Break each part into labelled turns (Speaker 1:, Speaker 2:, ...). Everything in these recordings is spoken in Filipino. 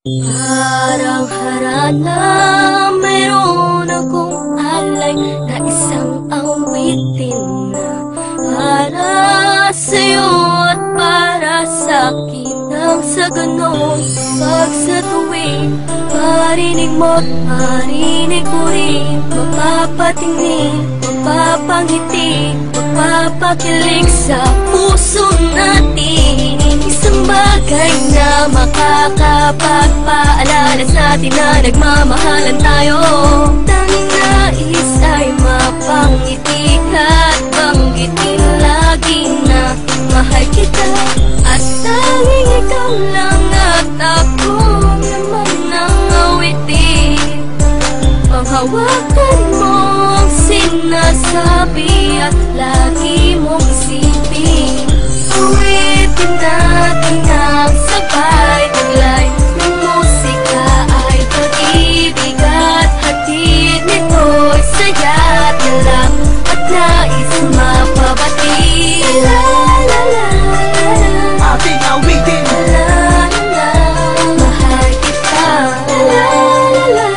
Speaker 1: Parang harana, mayroon akong alay na isang awitin na para sa'yo at para sa'kin. Nang sa ganon, pag sa tuwing marinig mo't marinig ko rin, mapapatingin, mapapangiti, mapapakilig sa puso natin. Isang bagay na makakapagpaalala sa atin na nagmamahalan tayo. Tanging nais ay mapangiti at banggitin lagi na mahal kita. At tanging ikaw lang at ako naman ang awitin. Panghawakan mo ang sinasabi at lagi mong isipin. Awitin natin ang sabay taglay ng musika ay pag-ibig at hatid nito'y saya at galak at nais mapabati. La la la la,
Speaker 2: ating awitin.
Speaker 1: la la la, mahal kita. La la la la,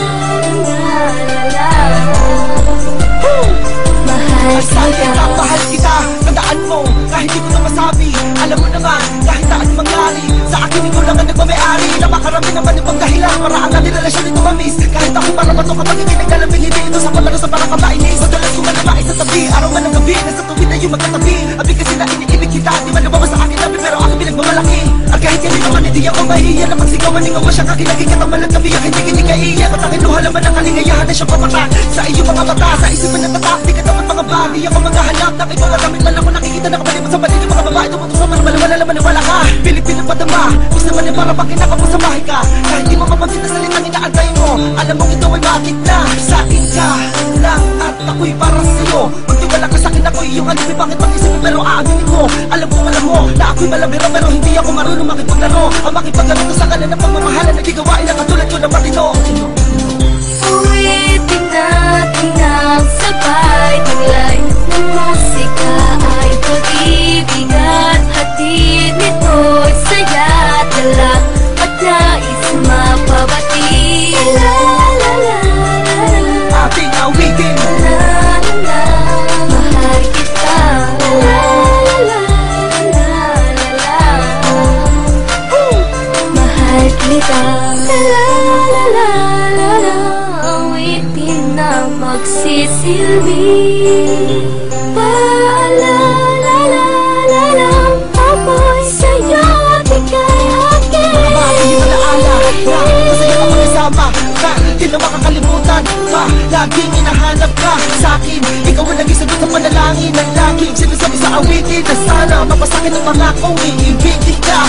Speaker 1: mahal kita.
Speaker 2: Mahal kita, tandaan mo, kahit di ko na masabi. Alam mo naman, kahit saan mangyari, sa akin ikaw lang ang nagmamayari. Napakarami naman ibang dahilan para ang ating relasyon ito mamiss. Kahit ako para bato kapag hindi naglalambing, hindi ito sa palaro sa parang kabainis. Madalas ko man naman sa tabi, araw man ang gabi, nasa tuwid na yung magkatabi. Abig kasi na iniibig kita, di man nabawa sa akin labi, pero aking pinagmamalaki. At kahit hindi naman hindi ako mahihiya na pagsigawan ng awa siya kakinaging kataman at kabiyak, hindi kaiiyak. At aking luha naman ang kalingayahan na siyang papatak sa iyong mga mata, sa isipan ng tatak. Di ka dapat mga bagay ako mga hanap na ibang magamit man ako nakikita na kapalimot sa paligid mga babae. Tumutok sa marmal, wala naman wala ka. Pilipin ang padama, gusto naman yung para pag kinakapos sa bahay ka. Kahit di mo mapansin na salitang inaantay mo, alam mong ito ay matik na. Sa akin ka lang at ako'y para sa'yo. Magtiwala ka sa'kin, ako'y iyong alibay. Bakit mag-isip mo pero aaminin ko? Alam mo na ako'y malabiro, pero hindi ako marunong makipaglaro. Ang makipaglaro sa kanan ng pagmamahalan, nagkigawain na katulad ko na matino.
Speaker 1: Awitin natin ang sabay taglay ng musika ay pag-ibig at hatid nito'y saya at galak at nais mapabati. La la la la,
Speaker 2: Ating awitin.
Speaker 1: la la la, mahal kita. La la la la la, mahal kita. La la la la la, awitin na magsisilbi. Paalala lang ako'y sa'yo at ika'y akin.
Speaker 2: Bagay yung alaala na masaya ka magkasama ka, di na makakalimutan pa. Laging hinahanap ka sa'kin, ikaw ang naging sagot sa panalangin ng laging sinasabi sa awitin na sana mapasakin ang pangakong iibigin ka.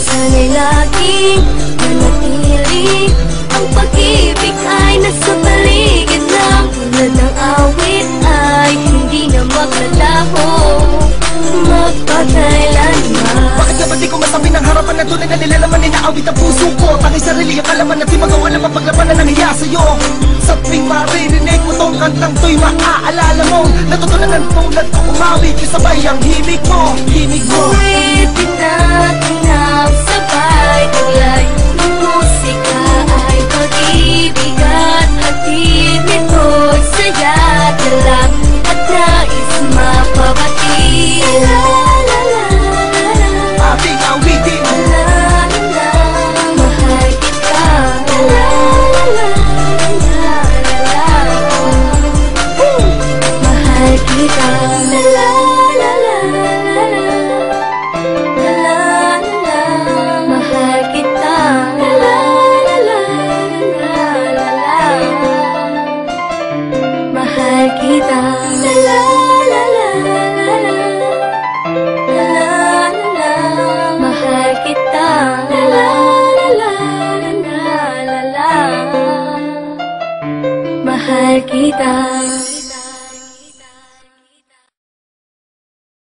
Speaker 1: Sana'y laging manatili ang pag-ibig ay nasa paligid lang. Tulad ng awit ay hindi na maglalaho magpakailanman.
Speaker 2: Bakit nga ba di ko masabi ng harapan na tunay na nilalaman inaawit ang puso ko? Tanging sarili ang kalaman at di magawa na mapaglabanan ng hiya sa'yo. Sa tuwing maririnig mo tong kantang to'y maaalala mo natutunan ng tulad ko umawit kasabay ang himig mo. Himig mo.
Speaker 1: Awitin natin ang sabay taglay